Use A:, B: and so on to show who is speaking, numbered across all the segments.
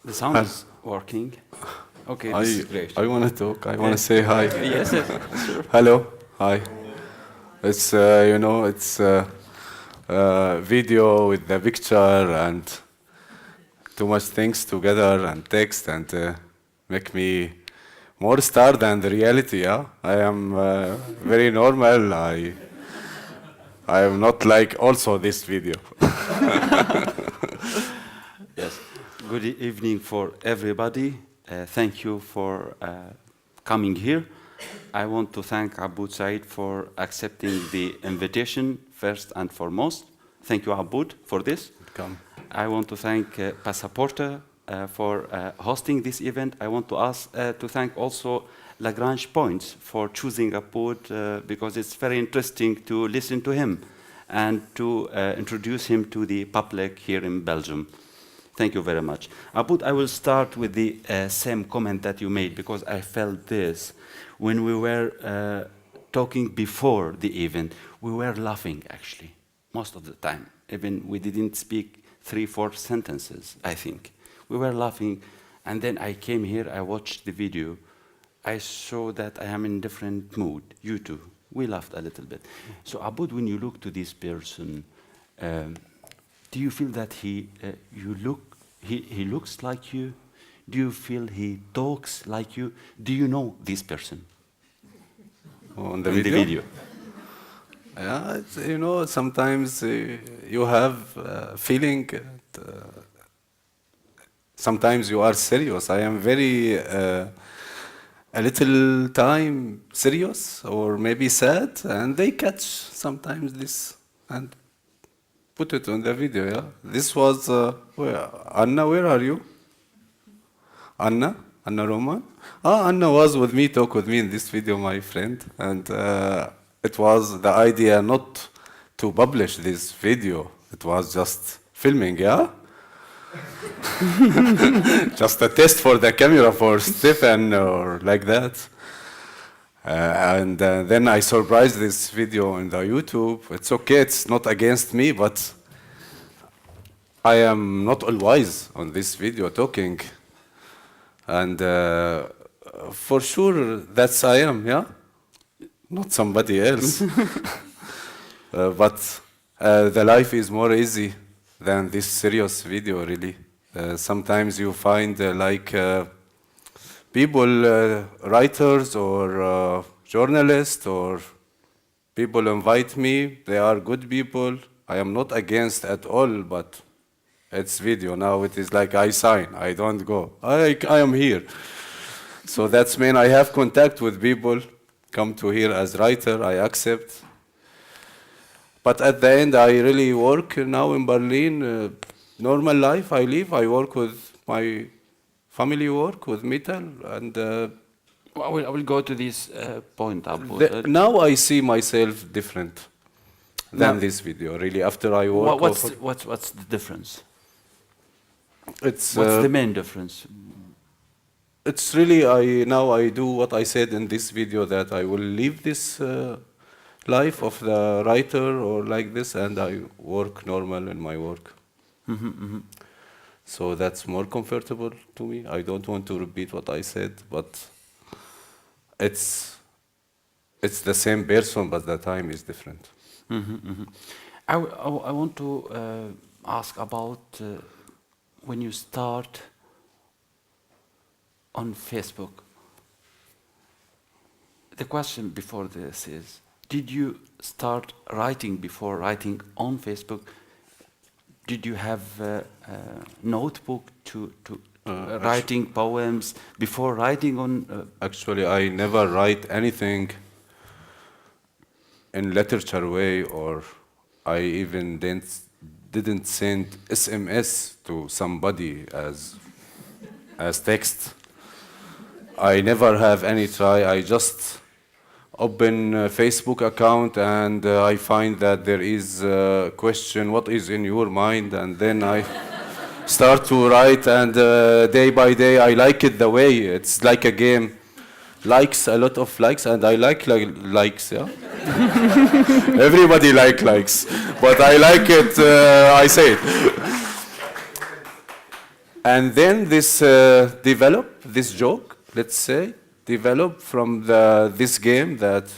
A: The sound is working. Okay, this is great.
B: I want to talk. I want to say hi.
A: Yes, yes, sure.
B: Hello. Hi. It's it's video with the picture and too much things together and text and make me more star than the reality. Yeah, I am very normal. I am not like also this video.
A: Yes. Good evening for everybody. Thank you for coming here. I want to thank Aboud Saeed for accepting the invitation first and foremost. Thank you, Aboud, for this.
B: Welcome.
A: I want to thank Passa Porta for hosting this event. I want to thank also Lagrange Points for choosing Aboud because it's very interesting to listen to him and to introduce him to the public here in Belgium. Thank you very much. Aboud, I will start with the same comment that you made because I felt this. When we were talking before the event, we were laughing actually, most of the time. Even we didn't speak 3-4 sentences, I think. We were laughing, and then I came here, I watched the video. I saw that I am in different mood, you too. We laughed a little bit. So Aboud, when you look to this person, do you feel that he looks like you? Do you feel he talks like you? Do you know this person?
B: On the video? Yeah, sometimes you have a feeling. Sometimes you are serious. I am very a little time serious or maybe sad, and they catch sometimes this and put it on the video. Yeah, this was Anna. Where are you? Anna Roman. Anna was with me, talk with me in this video, my friend, and it was the idea not to publish this video. It was just filming, yeah. Just a test for the camera for Stefan or like that. And then I surprised this video on the YouTube. It's okay, it's not against me, but I am not always on this video talking. And for sure, that's I am, yeah? Not somebody else. But the life is more easy than this serious video, really. Sometimes you find people, writers or journalists or people invite me. They are good people. I am not against at all, but it's video. Now it is like I sign. I don't go. I am here. So that's mean I have contact with people. Come to here as writer. I accept. But at the end, I really work now in Berlin. Normal life. I live. I work with my family. Work with metal and.
A: I will go to this point, Aboud.
B: Now I see myself different than this video. Really, after I work.
A: What's the difference?
B: What's
A: the main difference?
B: It's really now I do what I said in this video, that I will leave this life of the writer or like this, and I work normal in my work. So that's more comfortable to me. I don't want to repeat what I said, but it's the same person, but the time is different.
A: I want to ask about when you start on Facebook. The question before this is, did you start writing before writing on Facebook? Did you have a notebook to writing poems before writing on?
B: Actually, I never write anything in literature way, or I even didn't send SMS to somebody as text. I never have any try. I just open a Facebook account and I find that there is a question, what is in your mind? And then I start to write, and day by day I like it the way. It's like a game. Likes, a lot of likes, and I like likes, yeah? Everybody likes, but I like it, I say it. And then this this joke, let's say, developed from this game that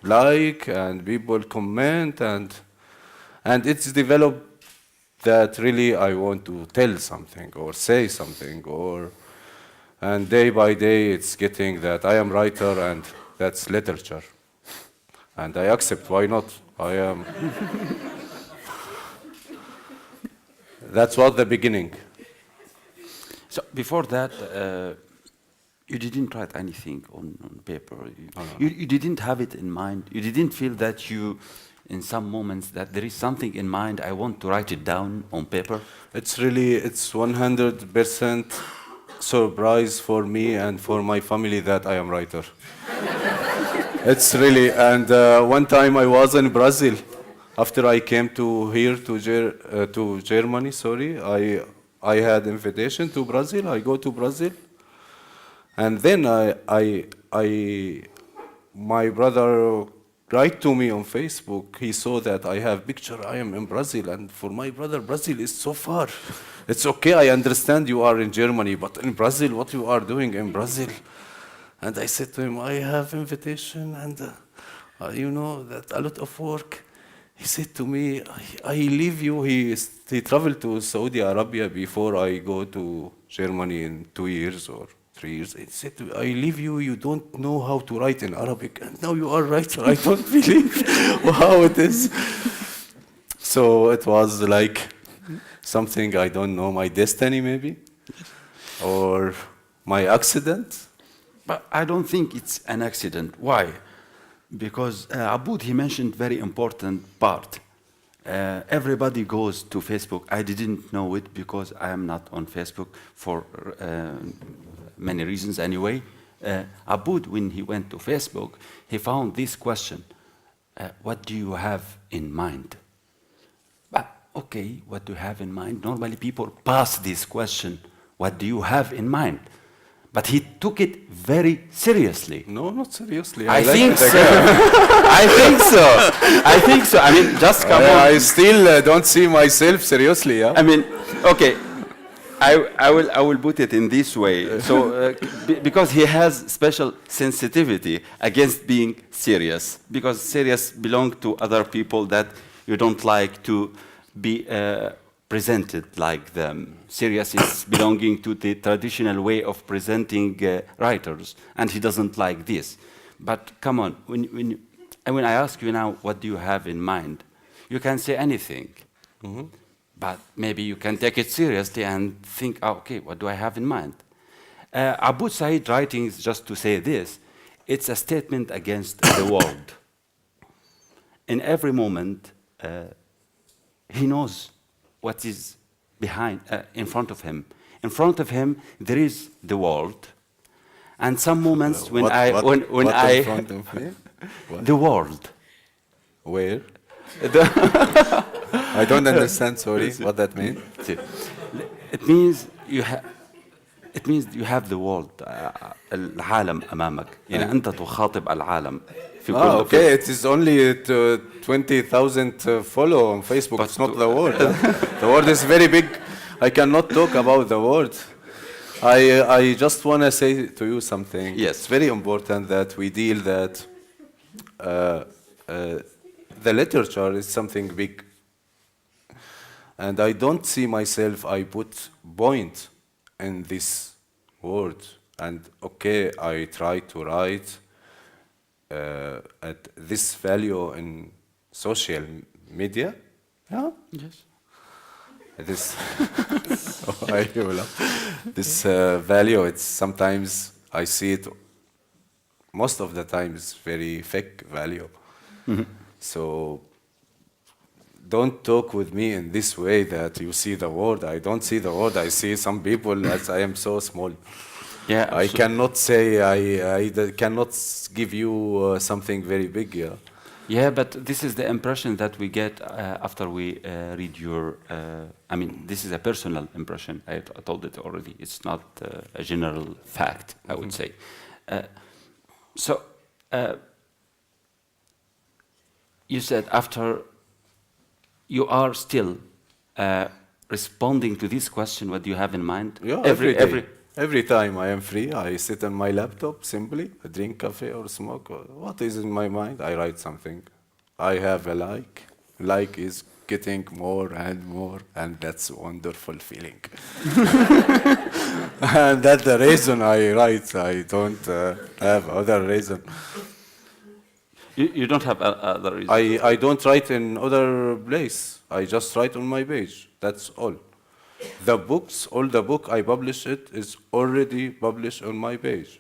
B: like and people comment and it's developed that really I want to tell something or say something and day by day it's getting that I am writer and that's literature. And I accept, why not? I am. That was the beginning.
A: So before that, you didn't write anything on paper. You didn't have it in mind. You didn't feel that you, in some moments, that there is something in mind. I want to write it down on paper.
B: It's 100% surprise for me and for my family that I am writer. It's really, and one time I was in Brazil. After I came to here to Germany, sorry, I had invitation to Brazil. I go to Brazil, and then my brother write to me on Facebook. He saw that I have picture. I am in Brazil, and for my brother, Brazil is so far. It's okay. I understand you are in Germany, but in Brazil, what you are doing in Brazil? And I said to him, I have invitation, and you know that a lot of work. He said to me, I leave you. He traveled to Saudi Arabia before I go to Germany in 2 years or 3 years. He said to me, I leave you. You don't know how to write in Arabic, and now you are writer. I don't believe how it is. So it was like something I don't know, my destiny maybe, or my accident.
A: But I don't think it's an accident. Why? Because Aboud, he mentioned very important part. Everybody goes to Facebook. I didn't know it because I am not on Facebook for many reasons anyway. Aboud, when he went to Facebook, he found this question, what do you have in mind? But, okay, what do you have in mind? Normally people pass this question, what do you have in mind? But he took it very seriously.
B: No, not seriously.
A: I think so. I think so. I think so. I mean, just come on.
B: I still don't see myself seriously. Yeah?
A: I mean, okay. I will put it in this way. So, because he has special sensitivity against being serious, because serious belong to other people that you don't like to be presented like them. Serious is belonging to the traditional way of presenting writers, and he doesn't like this. But come on, when I ask you now, what do you have in mind? You can say anything, but maybe you can take it seriously and think, oh, okay, what do I have in mind? Aboud Saeed writings, just to say this, it's a statement against the world. In every moment, he knows what is behind, in front of him. In front of him, there is the world. And some moments when
B: what in front of me?
A: The world.
B: Where? I don't understand, sorry, what that means.
A: It means you have the world. العالم أمامك. يعني أنت تخاطب العالم.
B: Okay, it is only 20,000 follow on Facebook. But it's not the world. The world is very big. I cannot talk about the world. I just want to say to you something.
A: Yes.
B: It's very important that we deal that the literature is something big. And I don't see myself, I put point in this word. And okay, I try to write at this value in social media. Yeah?
A: Yes.
B: This this value, it's sometimes I see it, most of the time it's very fake value. So don't talk with me in this way that you see the world. I don't see the world. I see some people as I am so small.
A: Yeah,
B: I cannot say, I cannot give you something very big. Yeah.
A: Yeah, but this is the impression that we get after we read your, I mean, this is a personal impression. I told it already. It's not a general fact, I would say. So, you said after you are still responding to this question? What do you have in mind?
B: Yeah, every day. Every time I am free, I sit on my laptop simply, drink coffee or smoke. Or what is in my mind? I write something. I have a like. Like is getting more and more, and that's a wonderful feeling. And that's the reason I write. I don't have other reason.
A: You don't have other reason.
B: I don't write in other place. I just write on my page. That's all. The books, all the book I publish it is already published on my page.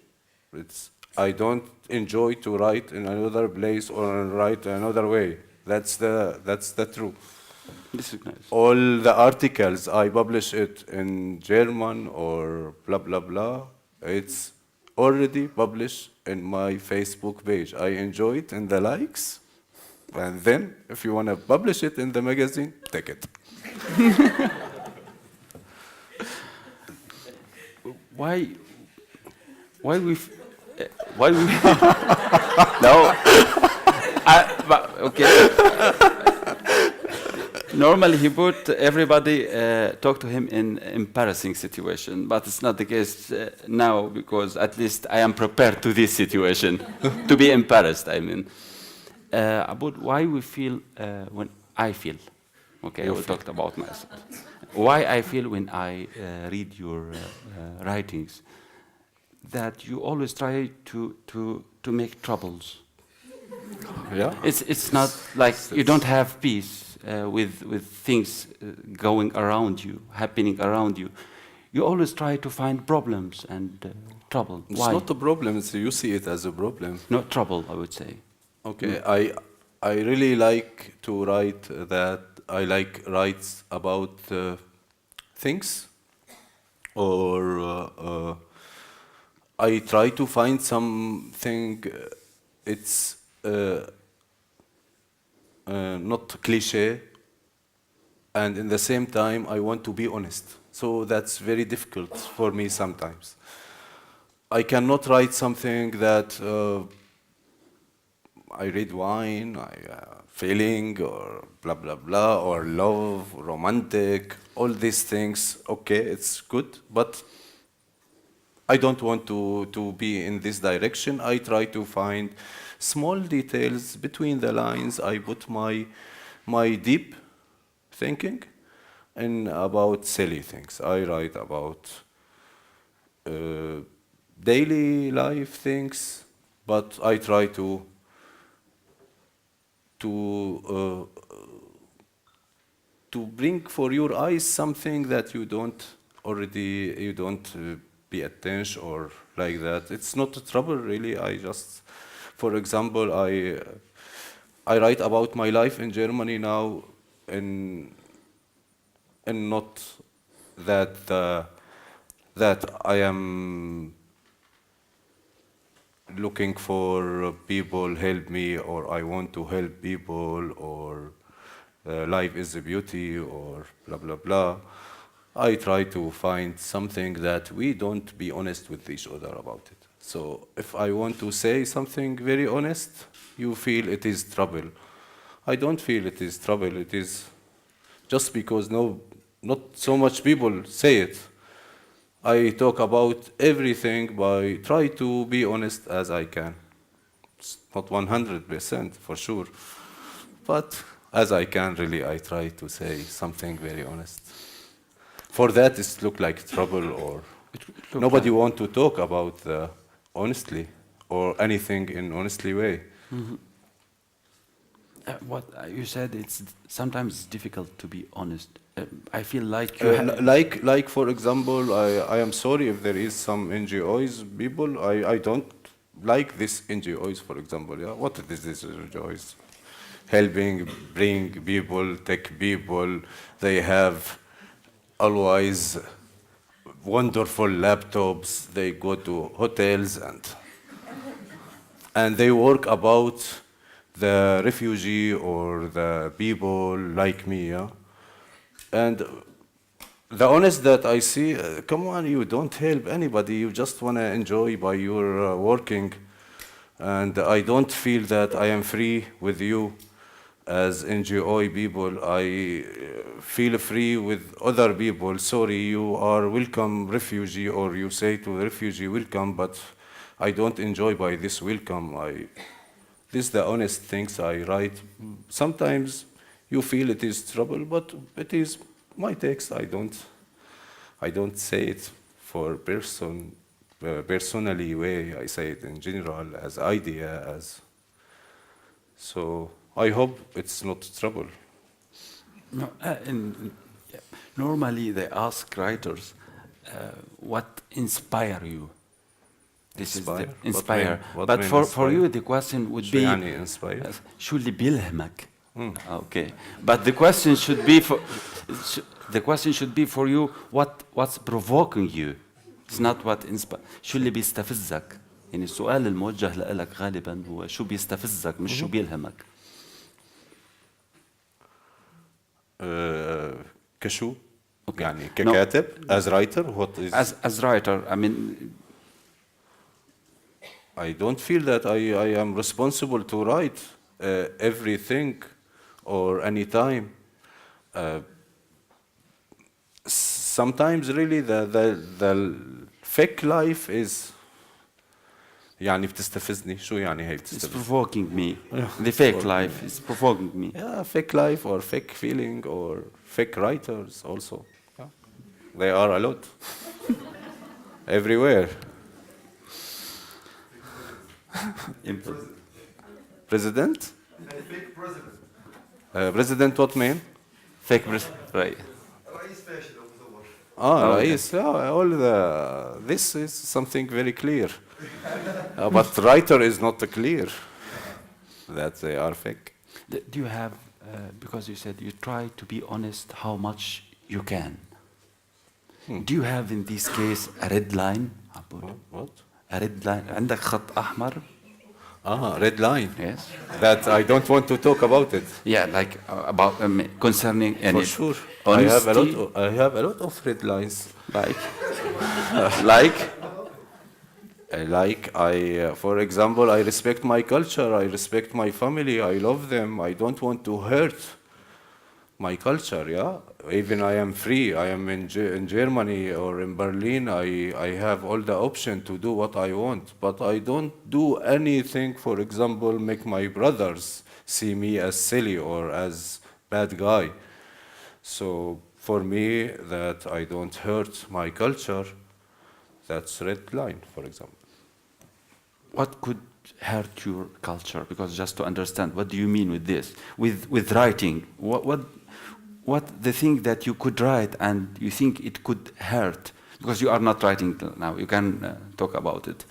B: I don't enjoy to write in another place or write another way. That's the truth.
A: This is nice.
B: All the articles I publish it in German or blah blah blah. It's already published in my Facebook page. I enjoy it in the likes, and then if you want to publish it in the magazine, take it.
A: Why we no okay. Normally he put everybody talk to him in embarrassing situation, but it's not the case now, because at least I am prepared to this situation to be embarrassed. I mean, about why we feel when I feel. Okay, we talked about myself. Why I feel when I read your writings, that you always try to make troubles.
B: Yeah.
A: It's not like you don't have peace with things going around you, happening around you. You always try to find problems and trouble.
B: It's
A: Why?
B: not a problem. You see it as a problem.
A: Not trouble, I would say.
B: Okay, I really like to write that. I like writes about things, or I try to find something. It's not cliche, and in the same time I want to be honest. So that's very difficult for me sometimes. I cannot write something that I read wine, feeling, or blah blah blah, or love, romantic, all these things. Okay, it's good, but I don't want to be in this direction. I try to find small details between the lines. I put my deep thinking and about silly things. I write about daily life things, but I try to bring for your eyes something that you don't pay attention or like that. It's not a trouble really. I just, for example, I write about my life in Germany now, and not that that I am looking for people help me, or I want to help people, or life is a beauty, or blah blah blah. I try to find something that we don't be honest with each other about it. So if I want to say something very honest, you feel it is trouble. I don't feel it is trouble. It is just because not so much people say it. I talk about everything by try to be honest as I can. It's not 100% for sure, but as I can really, I try to say something very honest. For that, it look like trouble, or nobody want to talk about honestly or anything in honestly way.
A: Mm-hmm. What you said, it's sometimes difficult to be honest. I feel like
B: like for example, I am sorry if there is some NGOs people. I don't like this NGOs, for example. Yeah, what is this NGOs? Helping bring people, take people. They have always wonderful laptops. They go to hotels and they work about the refugee or the people like me. Yeah? And the honest that I see, come on, you don't help anybody. You just want to enjoy by your working. And I don't feel that I am free with you. as NGO people, I feel free with other people. Sorry, you are welcome refugee, or you say to the refugee welcome, but I don't enjoy by this welcome. This is the honest things I write. Sometimes you feel it is trouble, but it is my text. I don't say it for personally way. I say it in general as idea as. So I hope it's not trouble.
A: No, yeah, normally they ask writers, what inspire you? This
B: Inspire?
A: is the inspire.
B: What
A: But
B: mean
A: for
B: inspire?
A: you, the question would
B: شو
A: be,
B: يعني inspire?
A: شو اللي بيلهمك? Okay, but the question should be for the question should be for you. What's provoking you? It's not what inspire. شو اللي بيستفزك؟ يعني السؤال الموجه لك غالبا هو شو بيستفزك مش شو بيلهمك.
B: كشو؟ يعني ككاتب as writer what is
A: As writer, I mean,
B: I don't feel that I am responsible to write everything or any time. Sometimes really the fake life is يعني بتستفزني. شو يعني هي
A: it's
B: بتستفزني؟
A: provoking me. The fake life is provoking me.
B: Yeah, fake life or fake feeling or fake writers also. Yeah. They are a lot. Everywhere. President?
C: Fake president.
B: President what mean?
A: Fake, right?
C: رئيس فاشل أو مزور.
B: Ah, yes, yeah, all this is something very clear. But writer is not clear that they are fake.
A: Do you have, because you said you try to be honest how much you can. Do you have in this case a red line? Aboud?
B: What?
A: A red line. عندك خط أحمر?
B: Red line.
A: Yes.
B: That I don't want to talk about it.
A: Yeah, like about concerning any
B: For sure.
A: honesty.
B: I have a lot of red lines.
A: Like, like.
B: For example, I respect my culture, I respect my family, I love them, I don't want to hurt my culture, yeah? Even I am free, I am in Germany or in Berlin, I have all the option to do what I want, but I don't do anything, for example, make my brothers see me as silly or as bad guy. So for me, that I don't hurt my culture, that's red line, for example.
A: What could hurt your culture? Because just to understand, what do you mean with this? With writing, what the thing that you could write and you think it could hurt? Because you are not writing now, you can talk about it.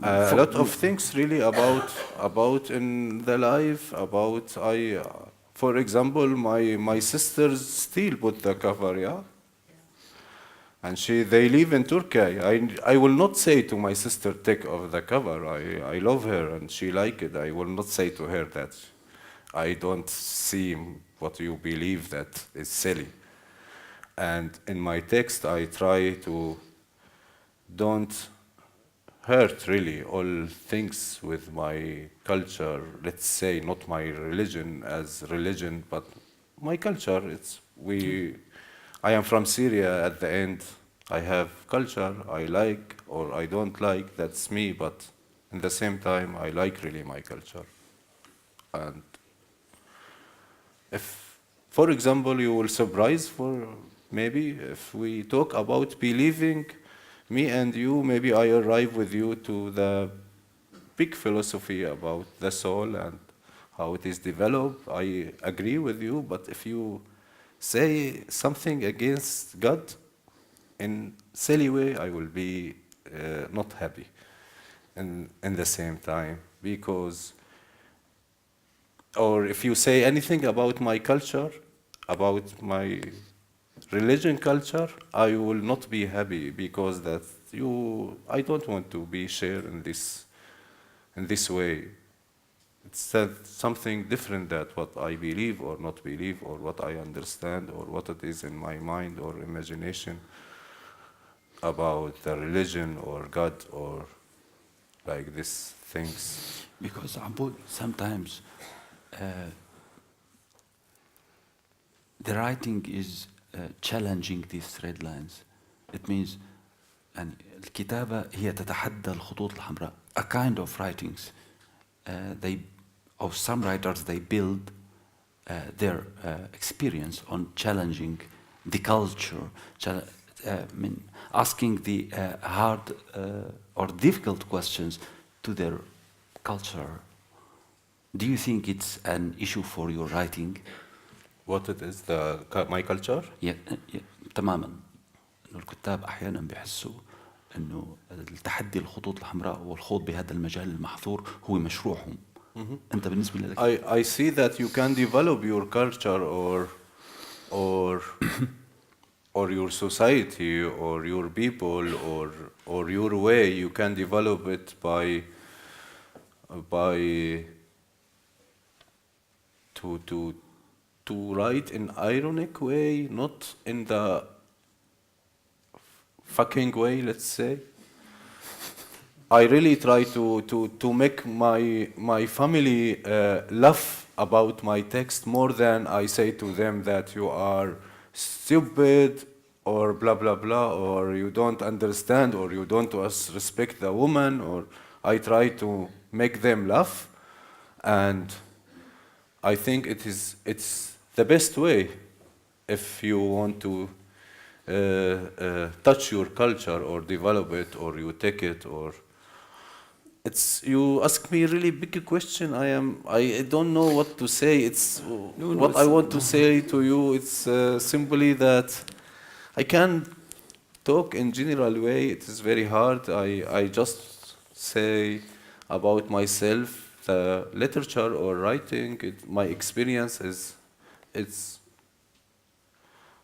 B: A lot of things really about in the life, about for example, my sisters still put the cover, yeah? And they live in Turkey. I will not say to my sister, take off the cover. I love her and she like it. I will not say to her that I don't see what you believe that is silly. And in my text, I try to don't hurt really all things with my culture. Let's say not my religion as religion, but my culture. I am from Syria at the end. I have culture I like or I don't like, that's me, but in the same time, I like really my culture. And if, for example, you will surprise for maybe if we talk about believing, me and you, maybe I arrive with you to the big philosophy about the soul and how it is developed. I agree with you, but if you say something against God in silly way, I will be not happy. And in the same time, because, or if you say anything about my culture, about my religion culture, I will not be happy because I don't want to be shared in this way. It's something different than what I believe or not believe or what I understand or what it is in my mind or imagination about the religion or God or like these things.
A: Because Aboud, sometimes the writing is challenging these red lines. It means يعني الكتابة هي تتحدى الخطوط الحمراء. A kind of writings, some writers, they build their experience on challenging the culture, asking the hard or difficult questions to their culture. Do you think it's an issue for your writing?
B: What it is, my culture?
A: تماما. إنه الكتاب أحيانا بيحسوا إنه التحدي الخطوط الحمراء والخوض بهذا المجال المحظور هو مشروعهم. أنت بالنسبة لك؟
B: I see that you can develop your culture or your society or your people or your way. You can develop it by to write in ironic way, not in the fucking way, let's say. I really try to make my family laugh about my text more than I say to them that you are stupid or blah blah blah, or you don't understand, or you don't respect the woman, or I try to make them laugh, and I think it's the best way if you want to touch your culture or develop it, or you take it, or you ask me really big question. I don't know what to say. I want to say to you. It's simply that I can't talk in general way. It is very hard. I just say about myself. The literature or writing, my experience it's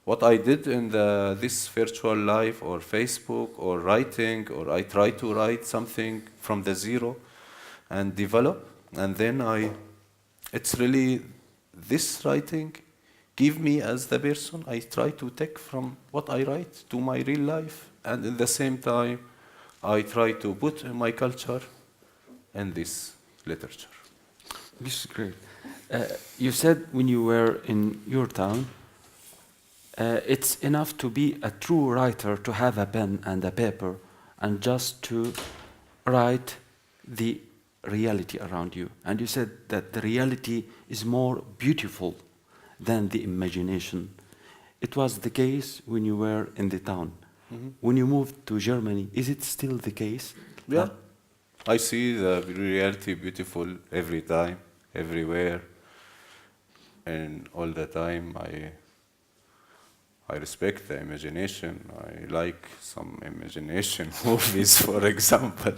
B: what I did in this virtual life or Facebook or writing, or I try to write something from the zero and develop, and then it's really this writing give me as the person. I try to take from what I write to my real life, and at the same time I try to put my culture in this literature.
A: This is great. You said when you were in your town, it's enough to be a true writer to have a pen and a paper and just to write the reality around you. And you said that the reality is more beautiful than the imagination. It was the case when you were in the town. Mm-hmm. When you moved to Germany, is it still the case?
B: Yeah. I see the reality beautiful every time, everywhere, and all the time. I respect the imagination. I like some imagination movies, for example.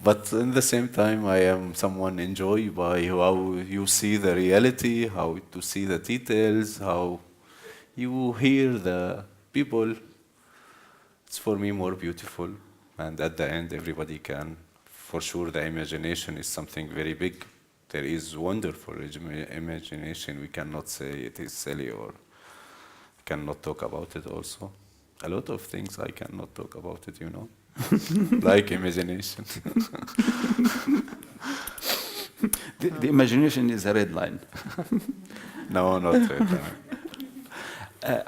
B: But in the same time, I am someone enjoyed by how you see the reality, how to see the details, how you hear the people. It's for me more beautiful. And at the end, everybody can. For sure, the imagination is something very big. There is wonderful imagination. We cannot say it is silly or cannot talk about it also. A lot of things I cannot talk about it, like imagination.
A: The imagination is a red line.
B: No, not red line.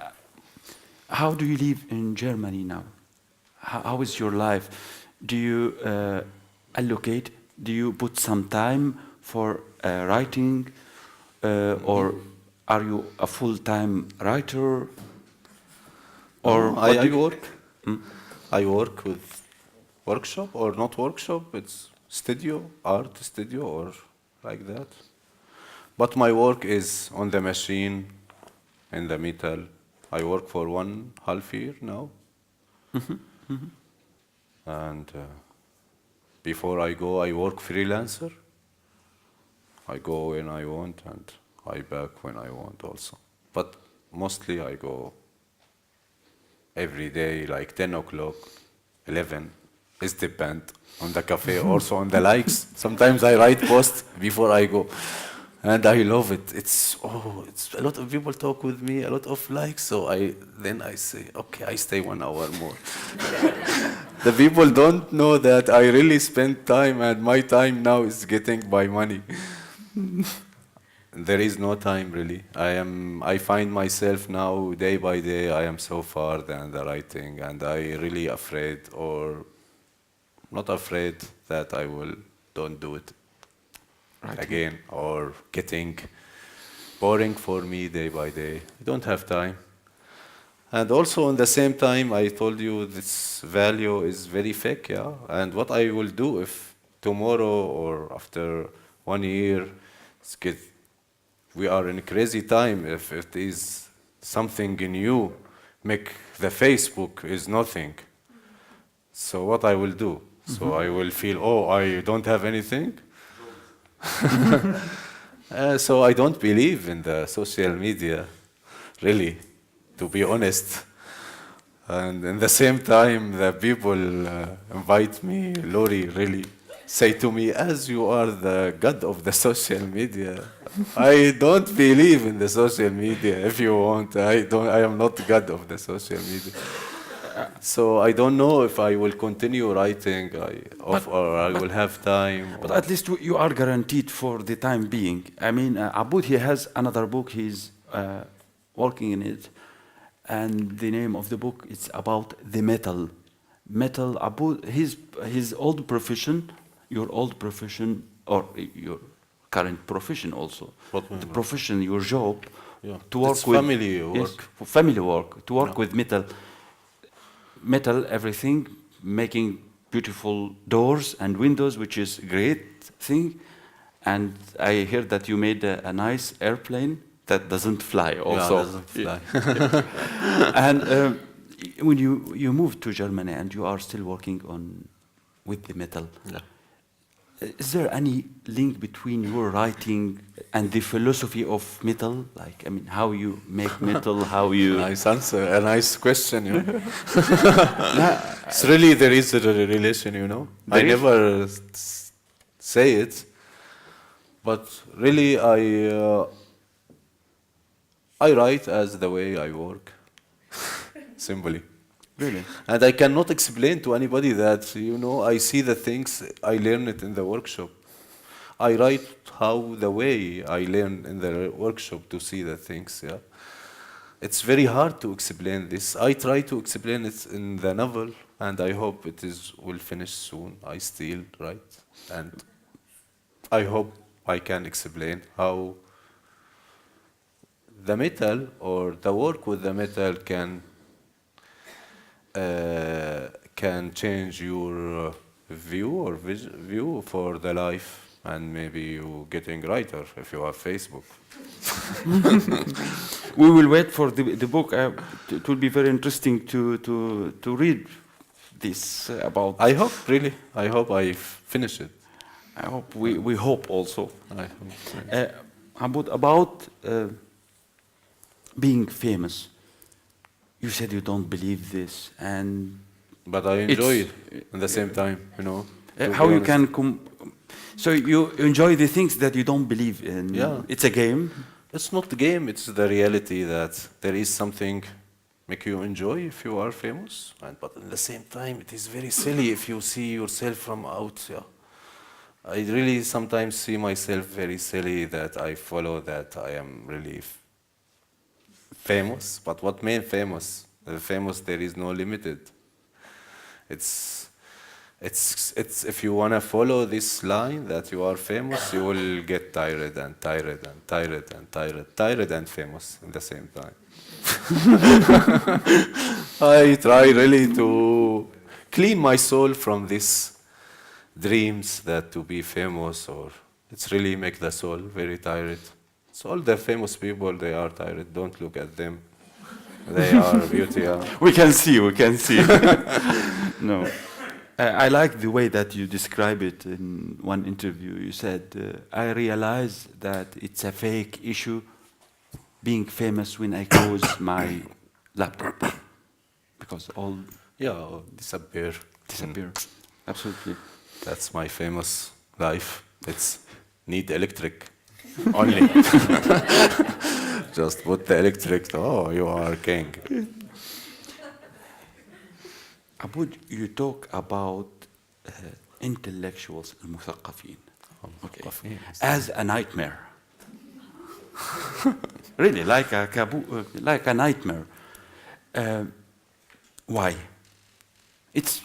A: How do you live in Germany now? How is your life? Do you allocate? Do you put some time for writing, or are you a full-time writer? Or
B: I work. I work with workshop or not workshop. It's studio, art studio, or like that. But my work is on the machine, in the metal. I work for 1.5 year now. Mm-hmm. Mm-hmm. And before I go, I work freelancer. I go when I want and I back when I want also. But mostly I go every day, like 10 o'clock, 11. It depends on the cafe, also on the likes. Sometimes I write post before I go. And I love it. It's a lot of people talk with me, a lot of likes. So then I say, okay, I stay 1 hour more. The people don't know that I really spend time, and my time now is getting by money. there is no time really. I find myself now day by day. I am so far than the writing, and I really afraid or not afraid that I will don't do it again or getting boring for me day by day. I don't have time. And also, in the same time, I told you this value is very fake, yeah. And what I will do if tomorrow or after 1 year, we are in a crazy time. If it is something new, make the Facebook is nothing. So what I will do? So I will feel, oh, I don't have anything. So I don't believe in the social media, really, to be honest. And in the same time, the people invite me, Lori, really, say to me, as you are the god of the social media, I don't believe in the social media, if you want. I am not god of the social media. So I don't know if I will continue writing or I will have time.
A: But at least you are guaranteed for the time being. I mean, Aboud, he has another book, he's working in it, and the name of the book is about the metal. Metal, Aboud, his old profession, your old profession, or your current profession also. The profession, your job, to work
B: it's
A: with
B: family work.
A: Yes, family work, to work with metal. Metal, everything, making beautiful doors and windows, which is a great thing. And I heard that you made a nice airplane that doesn't fly also.
B: Yeah, doesn't fly.
A: And when you moved to Germany and you are still working with the metal, is there any link between your writing and the philosophy of metal? Like, I mean, how you make metal, how you...
B: Nice answer, a nice question, you know. It's really, there is a relation, you know. I never say it, but really I write as the way I work, simply.
A: Really?
B: And I cannot explain to anybody that, you know, I see the things, I learn it in the workshop. I write how the way I learn in the workshop to see the things, yeah. It's very hard to explain this. I try to explain it in the novel, and I hope will finish soon. I still write, and I hope I can explain how the metal or the work with the metal can change your view or view for the life, and maybe you getting writer if you have Facebook.
A: We will wait for the book. It will be very interesting to read this about.
B: I hope, really. I hope I finish it.
A: I hope we hope also.
B: I hope.
A: About being famous. You said you don't believe this,
B: but I enjoy it at the same time, you know.
A: How you can so you enjoy the things that you don't believe in.
B: Yeah.
A: It's a game.
B: It's not the game, it's the reality that there is something make you enjoy if you are famous, but at the same time it is very silly if you see yourself from out. Yeah. I really sometimes see myself very silly that I follow that I am really famous, but what means famous? Famous, there is no limited. It's if you wanna follow this line that you are famous, you will get tired and tired and tired and tired and famous at the same time. I try really to clean my soul from these dreams that to be famous, or it's really make the soul very tired. So all the famous people, they are tired. Don't look at them. They are beauty.
A: We can see. No. I like the way that you describe it in one interview. You said, I realize that it's a fake issue being famous when I close my laptop. Because all...
B: disappear.
A: Absolutely.
B: That's my famous life. It's need electric. Only. Just put the electric. Oh, you are king.
A: Aboud, you talk about intellectuals, المثقفين, as a nightmare. Really, like a nightmare. Why? It's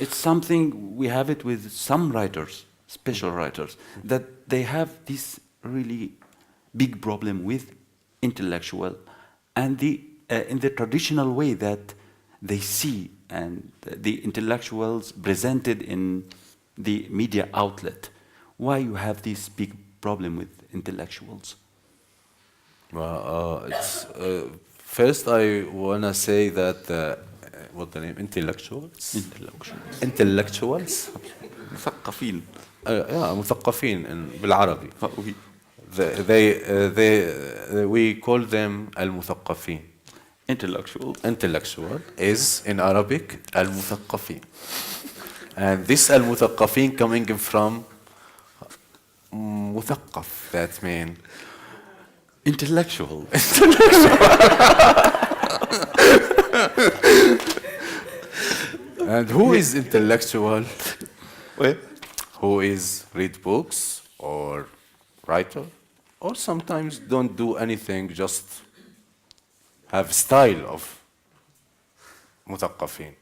A: something we have it with some writers, special writers, that they have this really big problem with intellectual and in the traditional way that they see and the intellectuals presented in the media outlet. Why you have this big problem with intellectuals?
B: Well, first I wanna say that what the name intellectuals. Intellectuals.
A: مثقفين.
B: Yeah, مثقفين بالعربي.
A: Oui.
B: We call them المثقفين. Intellectual is in Arabic المثقفين. And this المثقفين coming from مثقف, that means
A: Intellectual.
B: And who is intellectual?
A: Ouais.
B: Who is read books or writer, or sometimes don't do anything, just have style of مثقفين.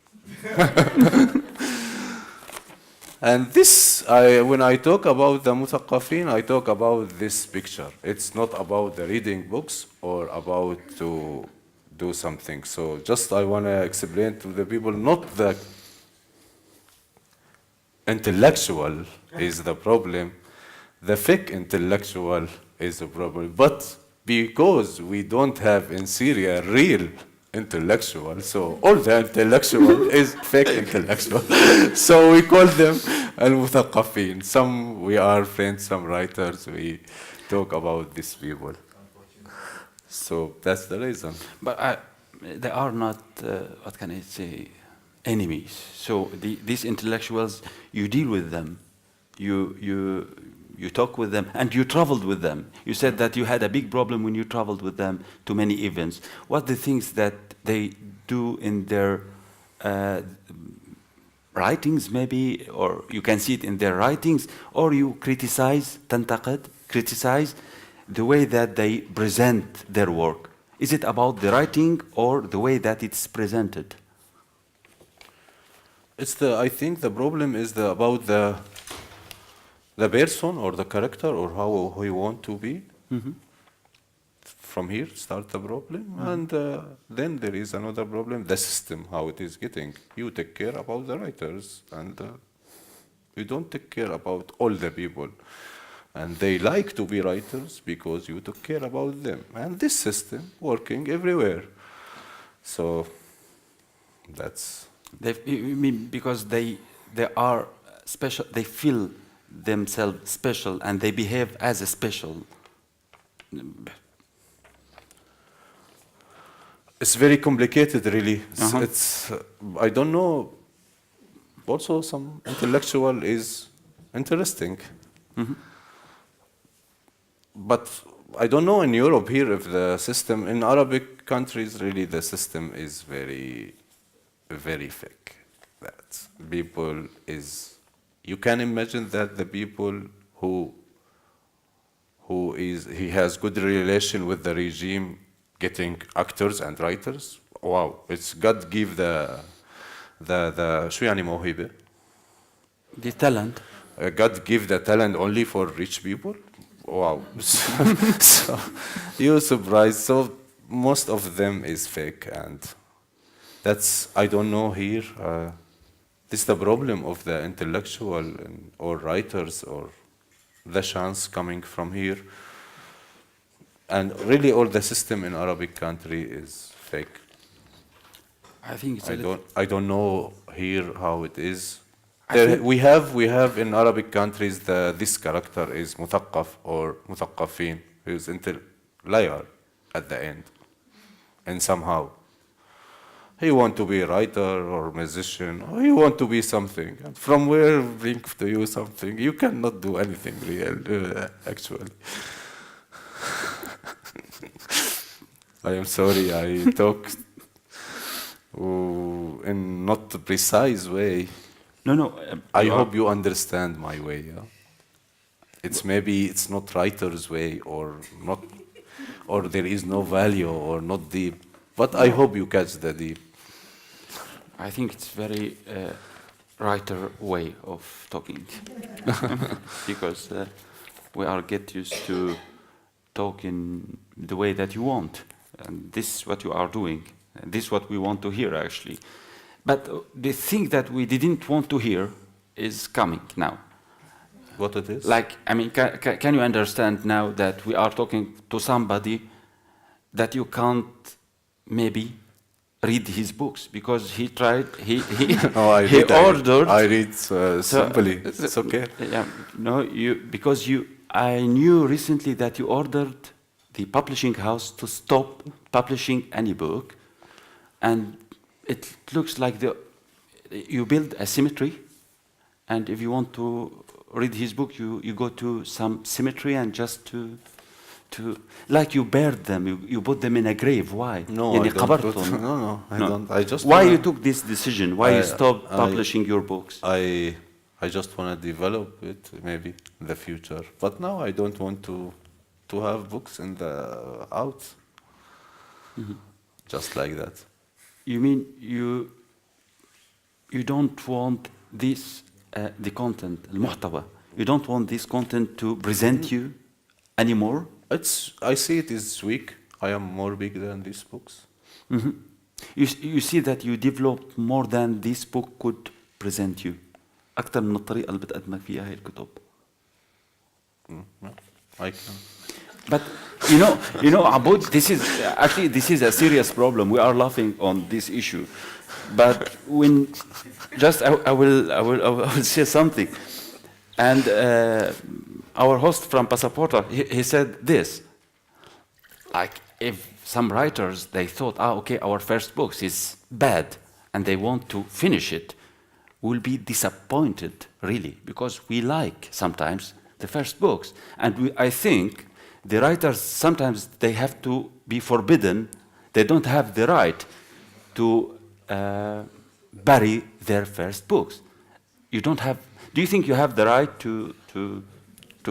B: And this, when I talk about the مثقفين, I talk about this picture. It's not about the reading books or about to do something. So just I want to explain to the people, not the intellectual is the problem, the fake intellectual is the problem. But because we don't have in Syria real intellectual, so all the intellectual is fake intellectual. So we call them al-muthaqafin. Some we are friends, some writers, we talk about these people. So that's the reason.
A: But they are not, what can I say, enemies. So these intellectuals, you deal with them, you talk with them, and you traveled with them. You said that you had a big problem when you traveled with them to many events. What the things that they do in their writings, maybe, or you can see it in their writings, or you criticize, criticize the way that they present their work. Is it about the writing or the way that it's presented?
B: I think the problem is about the person or the character or how he want to be.
A: Mm-hmm.
B: From here start the problem, and then there is another problem, the system, how it is getting. You take care about the writers, and you don't take care about all the people. And they like to be writers because you took care about them. And this system working everywhere. So that's...
A: You mean because they are special, they feel themselves special and they behave as a special.
B: It's very complicated, really.
A: Uh-huh.
B: It's I don't know. Also, some intellectual is interesting.
A: Mm-hmm.
B: But I don't know in Europe here if the system, in Arabic countries, really the system is very, very fake. That people is, you can imagine that the people he has good relation with the regime, getting actors and writers. Wow, it's God give the شو يعني موهبة?
A: The talent.
B: God give the talent only for rich people. Wow. So you're surprised. So most of them is fake, and that's, I don't know here. This is the problem of the intellectual or writers or the chance coming from here. And really all the system in Arabic country is fake.
A: I think it's
B: I don't know here how it is.
A: I
B: We have in Arabic countries this character is مثقف or مثقفين, who is liar at the end, and somehow he want to be a writer or musician, or he want to be something. And from where bring to you something? You cannot do anything real, actually. I am sorry, I talk in not a precise way.
A: No.
B: I hope you understand my way. Yeah? It's maybe it's not writer's way or not. or there is no value or not deep. But I hope you catch the deep.
A: I think it's very writer way of talking, because we are get used to talk in the way that you want, and this is what you are doing. And this is what we want to hear, actually. But the thing that we didn't want to hear is coming now.
B: What it is?
A: Like, I mean, can you understand now that we are talking to somebody that you can't maybe read his books, because he tried, he
B: Oh, I
A: he
B: read.
A: ordered.
B: I read simply. It's okay.
A: Yeah, no, because I knew recently that you ordered the publishing house to stop publishing any book, and it looks like you build a cemetery, and if you want to read his book, you go to some cemetery and just to like you buried them, you put them in a grave. Why?
B: No,
A: يعني
B: I don't.
A: قبرتهم.
B: No, I don't. I just.
A: Why
B: wanna-
A: you took this decision? Why you stopped
B: I-
A: publishing your books?
B: I just want to develop it maybe in the future. But now I don't want to have books in the out. Just like that.
A: You mean you don't want this the content, المحتوى. You don't want this content to present you anymore?
B: I see it is weak. I am more big than these books.
A: You see that you developed more than this book could present you. أكتر من الطريقة اللي بتقدمك فيها هاي الكتب.
B: I can.
A: But you know, Aboud, this is a serious problem. We are laughing on this issue, but when I will say something, and our host from Passa Porta, he said this, like if some writers they thought, okay, our first book is bad, and they want to finish it, we'll be disappointed really, because we like sometimes the first books, and I think. The writers, sometimes they have to be forbidden. They don't have the right to bury their first books. You don't have. Do you think you have the right to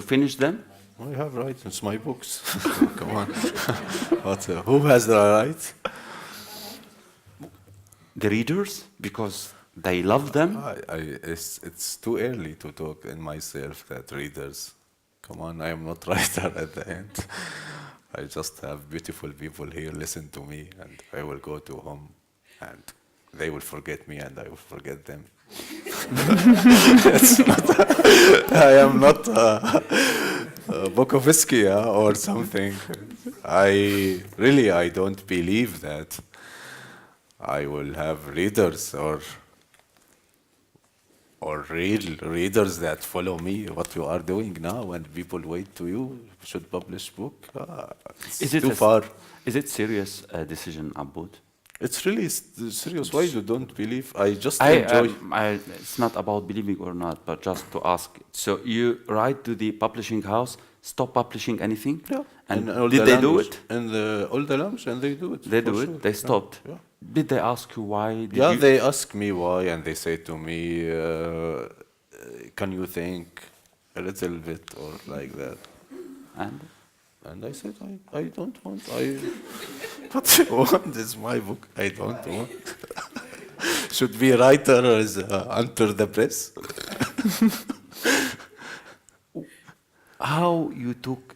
A: finish them?
B: I have right. It's my books. Come on. What, who has the right?
A: The readers, because they love them.
B: It's too early to talk in myself that readers. Come on, I am not writer at the end. I just have beautiful people here listen to me, and I will go to home, and they will forget me, and I will forget them. I am not Bukovsky or something. I don't believe that I will have readers or real readers that follow me, what you are doing now, and people wait to you should publish book. It's too far.
A: Is it serious decision, Aboud?
B: It's really serious. Why you don't believe? I just enjoy.
A: It's not about believing or not, but just to ask. So you write to the publishing house, stop publishing anything?
B: Yeah.
A: And
B: all
A: did
B: the
A: they do
B: language-
A: it?
B: And all the language, and they do it.
A: They
B: for
A: do
B: sure.
A: it? They stopped?
B: Yeah.
A: Did they ask you why? Did
B: Yeah,
A: you
B: they ask me why, and they say to me, "Can you think a little bit or like that?" And I said, I don't want. What you want is my book. I don't want. Should be writer as enter the press.
A: How you took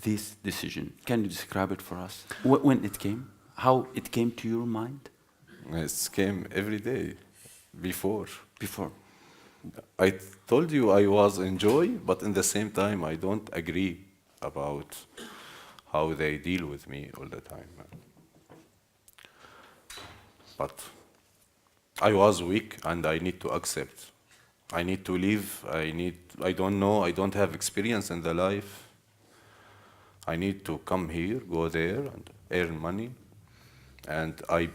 A: this decision? Can you describe it for us? When it came? How it came to your mind?
B: It came every day before.
A: Before?
B: I told you I was enjoy, but in the same time I don't agree about how they deal with me all the time. But I was weak and I need to accept. I need to live. I don't know. I don't have experience in the life. I need to come here, go there, and earn money. And I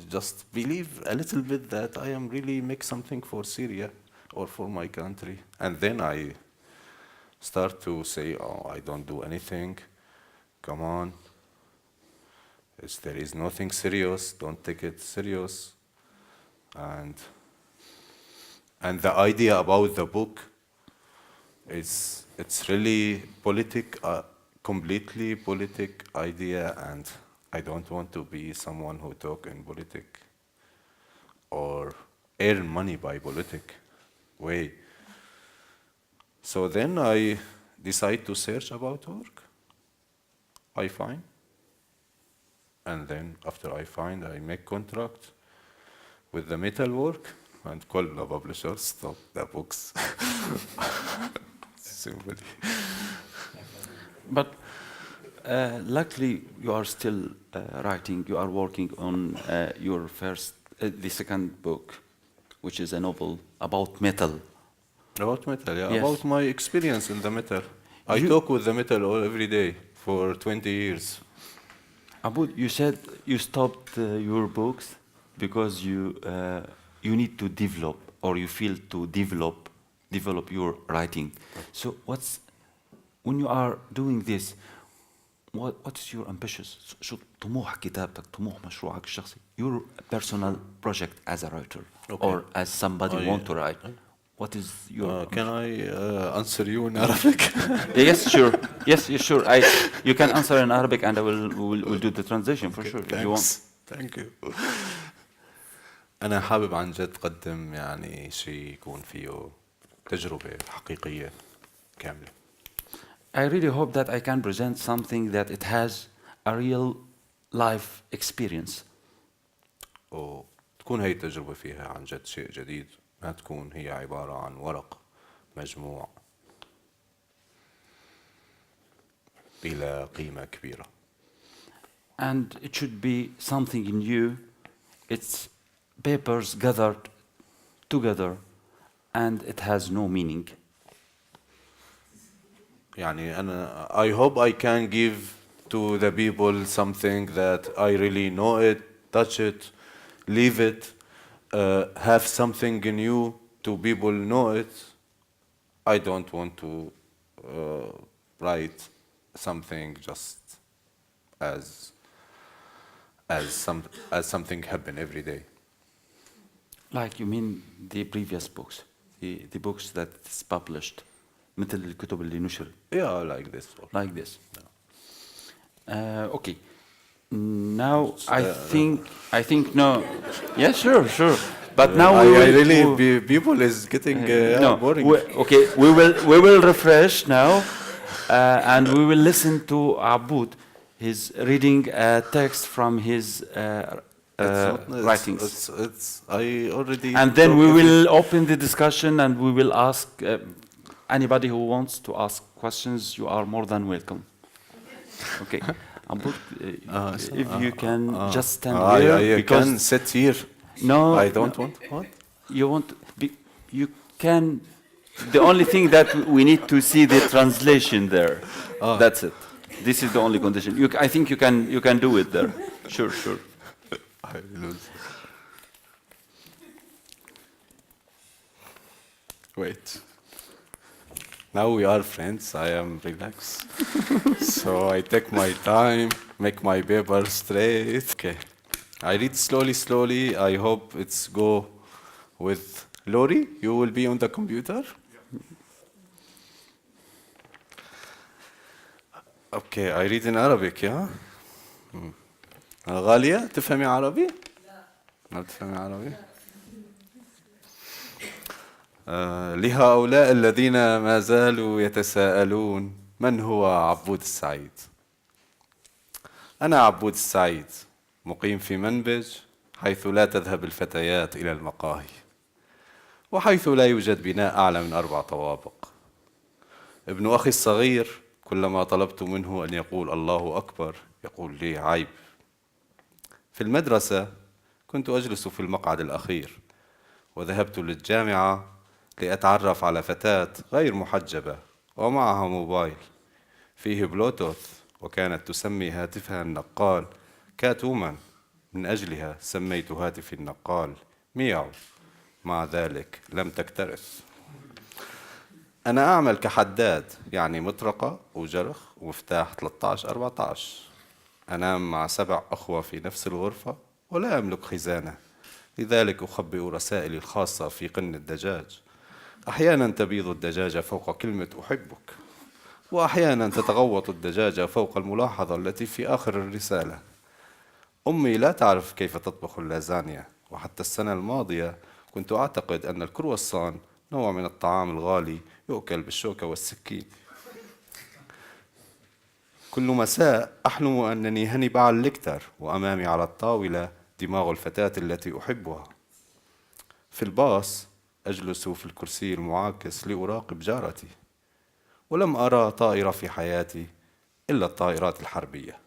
B: just believe a little bit that I am really make something for Syria or for my country. And then I start to say, oh, I don't do anything. Come on. There is nothing serious. Don't take it serious. And the idea about the book is it's really completely politic idea, and I don't want to be someone who talk in politic or earn money by politic way. So then I decide to search about work. I find, and then after I find, I make contract with the metal work, and call the publisher stop the books. Simply.
A: But luckily, you are still writing. You are working on the second book, which is a novel about metal.
B: About metal, yeah.
A: Yes.
B: About my experience in the metal. I talk with the metal every day for 20 years.
A: Aboud, you said you stopped your books because you need to develop, or you feel to develop your writing. So when you are doing this, what is your ambitious? شو طموح كتابتك, طموح مشروعك الشخصي? Your personal project as a writer, or as somebody want to write. What is your?
B: Can I answer you in Arabic?
A: Yes, sure. Yes, sure. You can answer in Arabic, and we'll do the translation for sure if you want.
B: Thank you. أنا حابب عن جد أقدم يعني شيء يكون فيه تجربة حقيقية كاملة.
A: I really hope that I can present something that it has a real life experience.
B: وتكون هي التجربة فيها عن جد شيء جديد، ما تكون هي عبارة عن ورق مجموع بلا قيمة كبيرة.
A: And it should be something new. It's papers gathered together, and it has no meaning.
B: يعني I hope I can give to the people something that I really know it, touch it, live it, have something new to people know it. I don't want to write something just as something happen every day.
A: Like you mean the previous books, the books that is published, مثل الكتب اللي نشر.
B: Yeah, like this.
A: Like this. Okay. Now I think no. Yeah, sure. But now
B: people is getting boring.
A: We will refresh now, and we will listen to Aboud. He's reading a text from his writings.
B: I already.
A: And then we will open the discussion, and we will ask anybody who wants to ask questions. You are more than welcome. Okay. Aboud, if you can just stand here.
B: You can sit here.
A: No,
B: I don't want. What?
A: You want? You can. The only thing that we need to see the translation there. That's it. This is the only condition. I think you can do it there. Sure.
B: I lose. Wait. Now we are friends. I am relaxed. So I take my time, make my paper straight. Okay. I read slowly. I hope it's go with Lori. You will be on the computer. Okay, I read in Arabic, yeah? غالية تفهمي عربي؟ لا تفهمي عربي؟ لهؤلاء الذين ما زالوا يتساءلون من هو عبود السعيد؟ أنا عبود السعيد مقيم في منبج حيث لا تذهب الفتيات إلى المقاهي وحيث لا يوجد بناء أعلى من 4 طوابق. ابن أخي الصغير كلما طلبت منه أن يقول الله أكبر يقول لي عيب. في المدرسة كنت أجلس في المقعد الأخير وذهبت للجامعة لأتعرف على فتاة غير محجبة ومعها موبايل فيه بلوتوث وكانت تسمي هاتفها النقال كاتوما. من أجلها سميت هاتفي النقال مياو. مع ذلك لم تكترث. أنا أعمل كحداد يعني مطرقة وجرخ ومفتاح 13-14. أنام مع 7 أخوة في نفس الغرفة ولا أملك خزانة، لذلك أخبئ رسائلي الخاصة في قن الدجاج. أحيانا تبيض الدجاجة فوق كلمة أحبك. وأحيانا تتغوط الدجاجة فوق الملاحظة التي في آخر الرسالة. أمي لا تعرف كيف تطبخ اللازانيا، وحتى السنة الماضية كنت أعتقد أن الكرواسون نوع من الطعام الغالي يؤكل بالشوكة والسكين. كل مساء أحلم أنني هانيبال ليكتر وأمامي على الطاولة دماغ الفتاة التي أحبها. في الباص أجلس في الكرسي المعاكس لأراقب جارتي، ولم أرى طائرة في حياتي إلا الطائرات الحربية.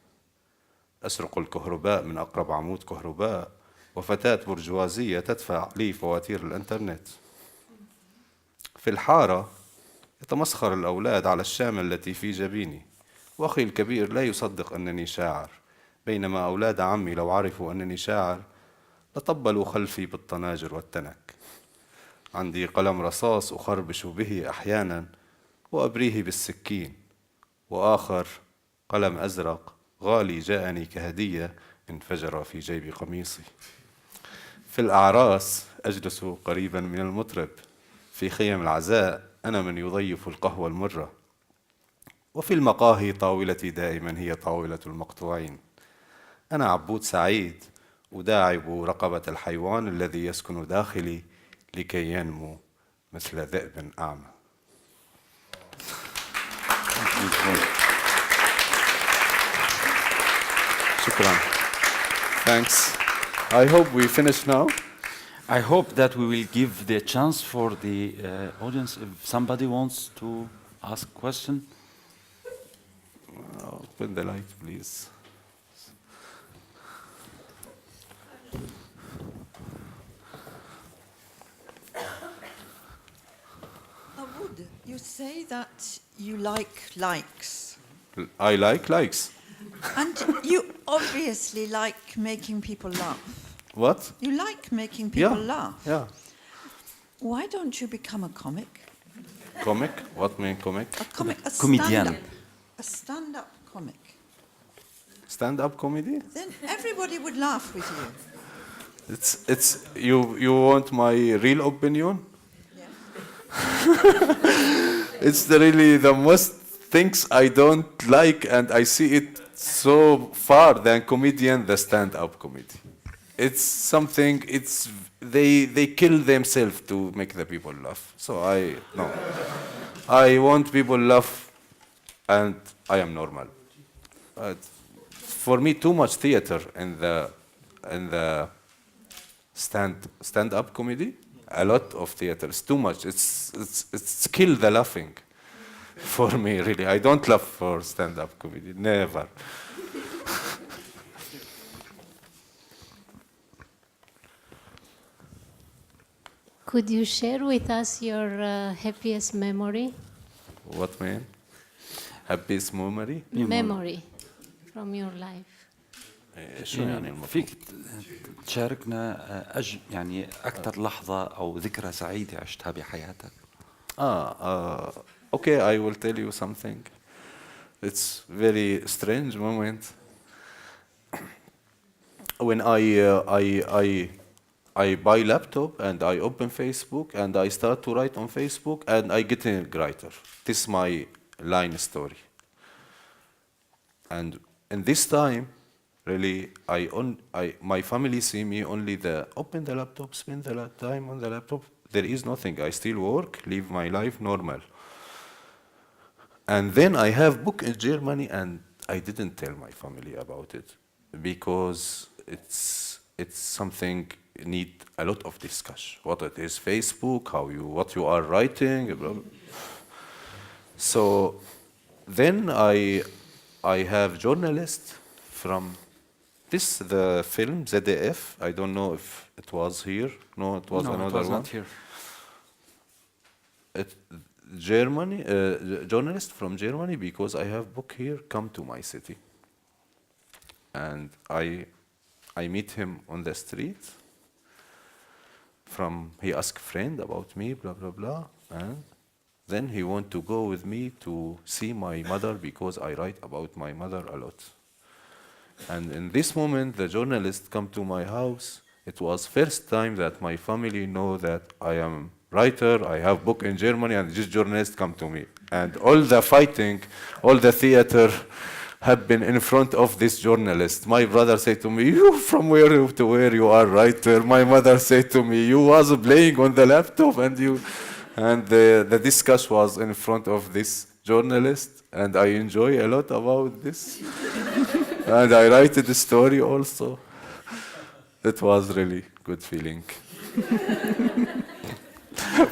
B: أسرق الكهرباء من أقرب عمود كهرباء، وفتاة برجوازية تدفع لي فواتير الإنترنت. في الحارة يتمسخر الأولاد على الشامة التي في جبيني، وأخي الكبير لا يصدق أنني شاعر، بينما أولاد عمي لو عرفوا أنني شاعر لطبلوا خلفي بالطناجر والتنك. عندي قلم رصاص أخربش به أحيانا وأبريه بالسكين، وآخر قلم أزرق غالي جاءني كهدية انفجر في جيب قميصي. في الأعراس أجلس قريبا من المطرب، في خيم العزاء أنا من يضيف القهوة المرة، وفي المقاهي طاولتي دائما هي طاولة المقطوعين. أنا عبود سعيد أداعب رقبة الحيوان الذي يسكن داخلي لكي ينمو مثل ذئب أعمى. شكرا. Thanks. I hope we finish now.
A: I hope that we will give the chance for the audience if somebody wants to ask question.
B: Open the light, please.
D: Aboud, you say that you like likes.
B: I like likes.
D: And you obviously like making people laugh.
B: What?
D: You like making people laugh.
B: Yeah.
D: Why don't you become a comic?
B: Comic? What mean comic?
D: A comic, a
A: Comedian.
D: stand-up. A stand-up comic.
B: Stand-up comedy?
D: Then everybody would laugh with you.
B: It's you want my real opinion?
D: Yeah.
B: It's really the most things I don't like, and I see it so far than comedian, the stand-up comedy. It's something, it's they kill themselves to make the people laugh. So I want people laugh, and I am normal. For me, too much theater in the stand-up comedy. A lot of theater. It's too much. It's kill the laughing. For me, really, I don't laugh for stand-up comedy. Never.
E: Could you share with us your happiest memory?
B: What mean? Happiest memory?
E: Memory from your life.
B: شو يعني المفروض؟
A: فيك تشاركنا يعني أكثر لحظة أو ذكرى سعيدة عشتها بحياتك؟
B: Okay, I will tell you something. It's very strange moment. When I buy laptop and I open Facebook and I start to write on Facebook and I get a writer. This is my line story. And in this time, really, my family see me only open the laptop, spend the time on the laptop. There is nothing. I still work, live my life normal. And then I have book in Germany, and I didn't tell my family about it because it's something need a lot of discussion. What it is, Facebook, what you are writing, blah, blah. So then I have journalists from the film ZDF. I don't know if it was here. No, it was another
A: it was
B: one.
A: not here.
B: Germany, journalist from Germany, because I have book here, come to my city. And I meet him on the street. He asked a friend about me, blah, blah, blah. And then he want to go with me to see my mother because I write about my mother a lot. And in this moment, the journalist come to my house. It was first time that my family know that I am writer, I have book in Germany, and this journalist come to me. And all the fighting, all the theater have been in front of this journalist. My brother said to me, you from where to where you are writer? My mother said to me, you was playing on the laptop and you... And the discussion was in front of this journalist, and I enjoy a lot about this. And I write the story also. It was really good feeling.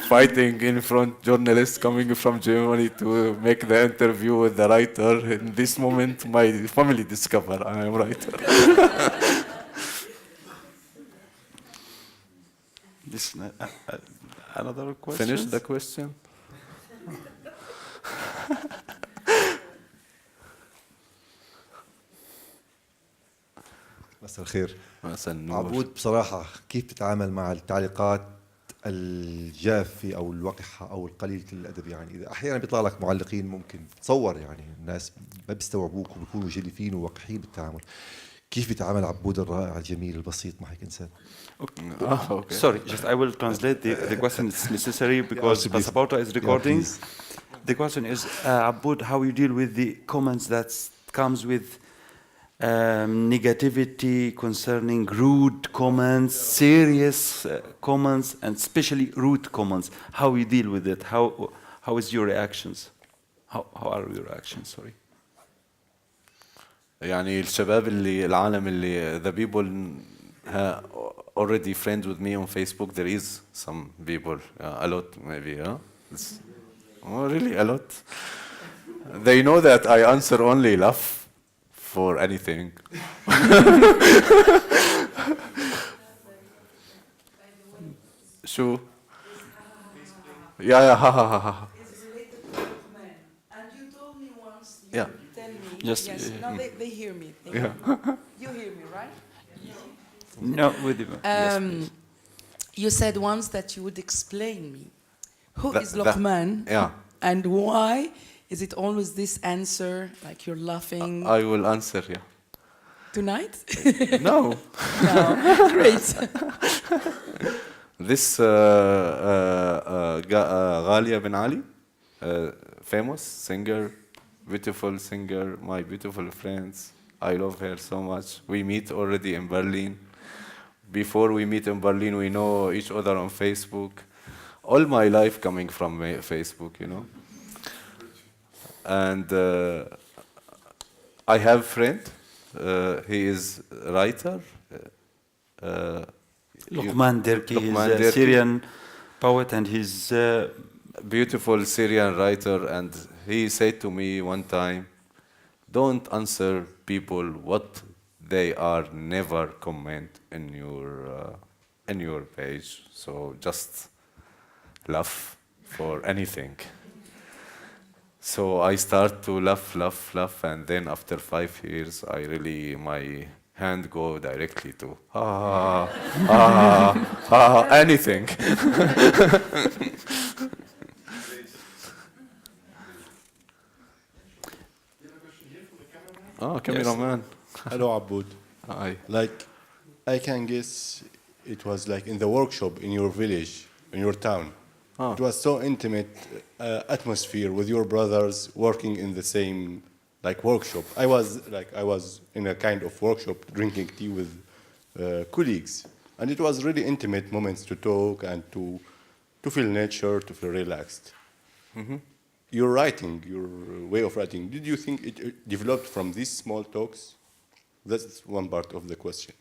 B: Fighting in front journalists coming from Germany to make the interview with the writer. In this moment, my family discover I am writer.
A: This, another question?
B: Finish the question?
C: مساء الخير.
B: مساء النور.
C: عبود، بصراحة كيف تتعامل مع التعليقات الجافة أو الوقحة أو القليلة الأدب؟ يعني إذا أحيانا بيطلع لك معلقين ممكن تصور يعني الناس ما بيستوعبوك وبيكونوا جلفين ووقحين بالتعامل، كيف بيتعامل عبود الرائع الجميل البسيط مع هيك إنسان؟
B: Okay.
A: Sorry, just I will translate the question. It's necessary because Passa Porta is recording. The question is, Aboud, how you deal with the comments that comes with negativity concerning rude comments, serious comments, and especially rude comments. How you deal with it? How is your reactions? How are your reactions? Sorry.
B: يعني الشباب اللي العالم اللي the people already friends with me on Facebook. There is some people, a lot maybe. Oh, really a lot. They know that I answer only laugh for anything. شو؟ Yeah, ha ha ha ha.
F: Is related to Luqman. And you told me once, you
B: Yeah.
F: tell me.
A: Just,
F: yes, now they hear me.
B: Yeah.
F: You hear me, right?
A: No, with the, yes, please.
F: You said once that you would explain me. Who is
B: That-
F: Luqman?
B: Yeah.
F: And why is it always this answer, like you're laughing
B: I will answer, yeah.
F: tonight?
B: No.
F: No. Great.
B: This Galia Banali, famous singer, beautiful singer, my beautiful friends. I love her so much. We meet already in Berlin. Before we meet in Berlin, we know each other on Facebook. All my life coming from Facebook, you know. And I have a friend. He is a writer.
A: Luqman Derki
B: Luqman
A: is a
B: Derki.
A: Syrian poet, and he's
B: Beautiful Syrian writer, and he said to me one time, don't answer people what they are never comment in your page, so just laugh for anything. So I start to laugh, and then after 5 years, my hand go directly to anything. Cameraman.
G: Hello, Aboud.
B: Hi.
G: Like, I can guess it was like in the workshop in your village, in your town.
B: Oh.
G: It was so intimate atmosphere with your brothers working in the same like workshop. I was in a kind of workshop drinking tea with colleagues, and it was really intimate moments to talk and to feel nature, to feel relaxed.
B: Mm-hmm.
G: Your writing, your way of writing, did you think it developed from these small talks? That's one part of the question.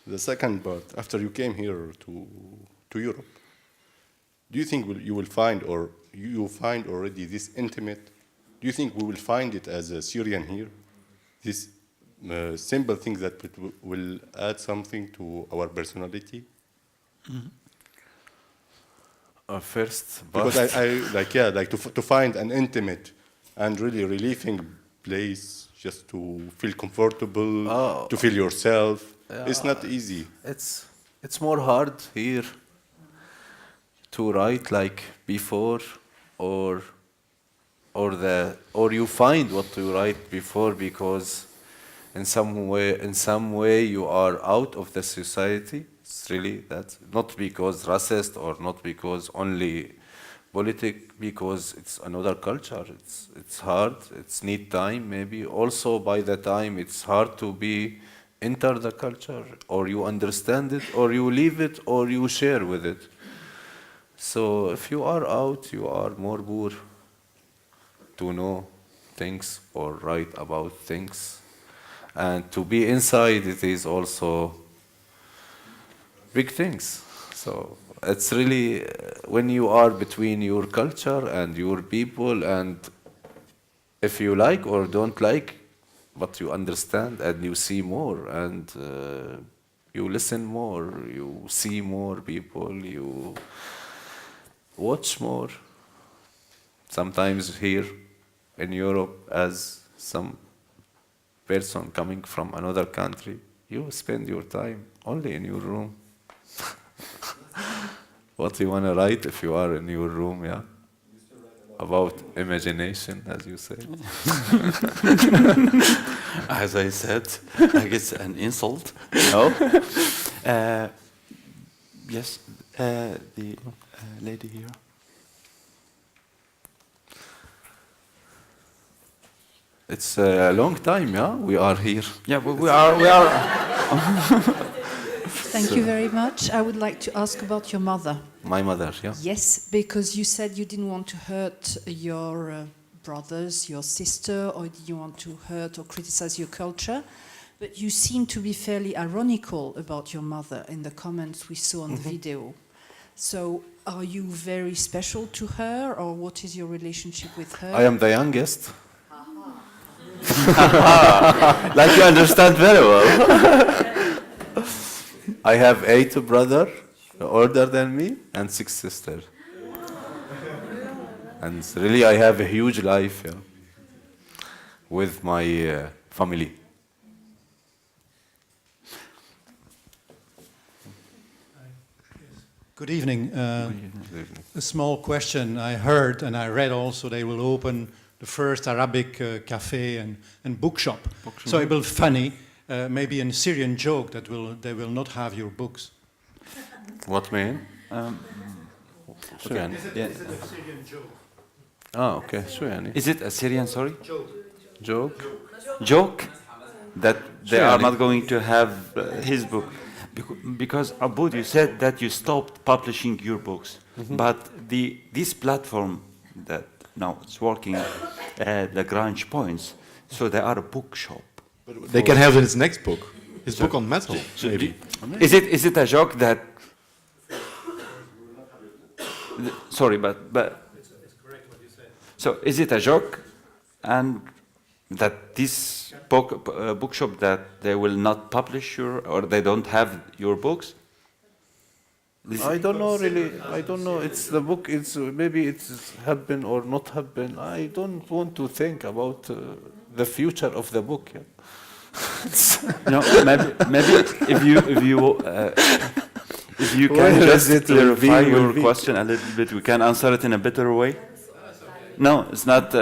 G: The second part, after you came here to Europe, do you think you will find, or you find already this intimate, do you think we will find it as a Syrian here? This simple thing that will add something to our personality?
B: Mm-hmm. First,
G: Because to find an intimate and really relieving place just to feel comfortable, to feel yourself, it's not easy.
B: It's more hard here to write like before, or you find what to write before, because in some way you are out of the society. It's really that, not because racist or not because only politics because it's another culture. It's hard. It's need time maybe. Also, by the time it's hard to be enter the culture, or you understand it, or you leave it, or you share with it. So if you are out, you are more poor to know things or write about things. And to be inside, it is also big things. So it's really when you are between your culture and your people, and if you like or don't like, but you understand and you see more, and you listen more, you see more people, you watch more. Sometimes here in Europe, as some person coming from another country, you spend your time only in your room. What you want to write if you are in your room, yeah? About imagination, as you say.
A: As I said, I guess an insult. No. Yes, the lady here.
B: It's a long time, yeah? We are here.
A: Yeah, we are.
H: Thank you very much. I would like to ask about your mother.
B: My mother, yeah?
H: Yes, because you said you didn't want to hurt your brothers, your sister, or you want to hurt or criticize your culture, but you seem to be fairly ironical about your mother in the comments we saw on the video. So are you very special to her, or what is your relationship with her?
B: I am the youngest.
A: Like you understand very well.
B: I have 8 brothers older than me and 6 sisters. And really I have a huge life, yeah, with my family.
I: Good evening. A small question. I heard and I read also they will open the first Arabic cafe and bookshop. So it will be funny, maybe a Syrian joke that they will not have your books.
B: What mean?
I: Is it a Syrian joke?
B: Ah, okay. شو يعني?
A: Is it a Syrian, sorry?
B: Joke?
A: Joke? That they are
B: يعني?
A: not going to have his book. Because Aboud, you said that you stopped publishing your books. But this platform that now it's working, Lagrange Points, so they are a bookshop.
J: They can have his next book, his book on metal, maybe.
A: Is it a joke that? Sorry, but
I: It's correct what you said.
A: so is it a joke, and that this bookshop that they will not publish or they don't have your books?
B: I don't know really. I don't know. It's the book. It's maybe it's happen or not happen. I don't want to think about the future of the book. Yeah.
A: No, maybe if you can just clarify your question a little bit, we can answer it in a better way. No, it's not.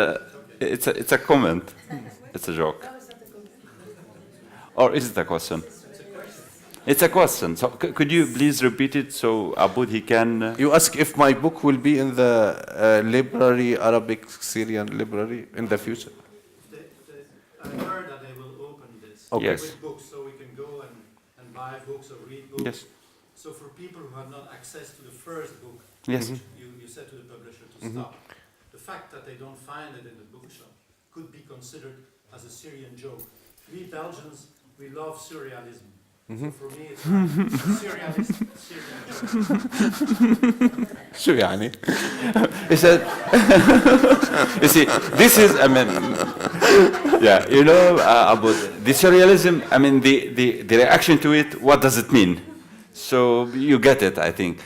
A: It's a comment. It's a joke. Or is it a question? It's a question. So could you please repeat it so Aboud he can?
B: You ask if my book will be in the library, Arabic Syrian library in the future.
I: I heard that they will open this
A: Yes.
I: with books, so we can go and buy books or read books.
A: Yes.
I: So for people who have not access to the first book,
A: Yes.
I: which you said to the publisher to stop, the fact that they don't find it in the bookshop could be considered as a Syrian joke. We Belgians, we love surrealism. So for me, it's like a surrealist Syrian joke.
B: شو يعني?
A: He said, you see, this is, I mean, yeah, you know, about the surrealism, I mean, the reaction to it, what does it mean? So you get it, I think.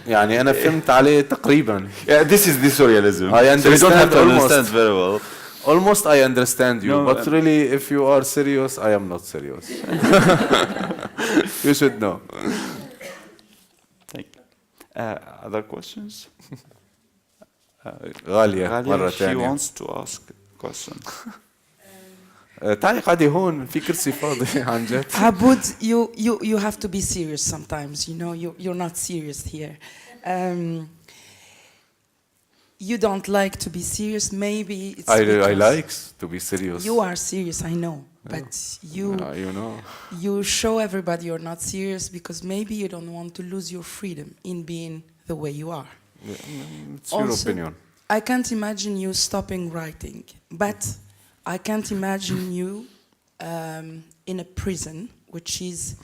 B: يعني أنا فهمت عليه تقريبا.
A: Yeah, this is the surrealism.
B: I understand
A: so you don't have to
B: almost.
A: understand very well.
B: Almost I understand you,
A: No,
B: but really, if you are serious, I am not serious. You should know.
A: Thank you. Other questions?
B: غالية مرة
A: she
B: ثانية.
A: wants to ask a question.
B: تعالي قعدي هون في كرسي فاضي عن جد.
F: Aboud, you have to be serious sometimes. You know, you're not serious here. you don't like to be serious. Maybe it's
B: I
F: because
B: like to be serious.
F: you are serious, I know, but you
B: You know.
F: you show everybody you're not serious because maybe you don't want to lose your freedom in being the way you are.
B: It's your
F: Also,
B: opinion.
F: I can't imagine you stopping writing, but I can't imagine you in a prison, which is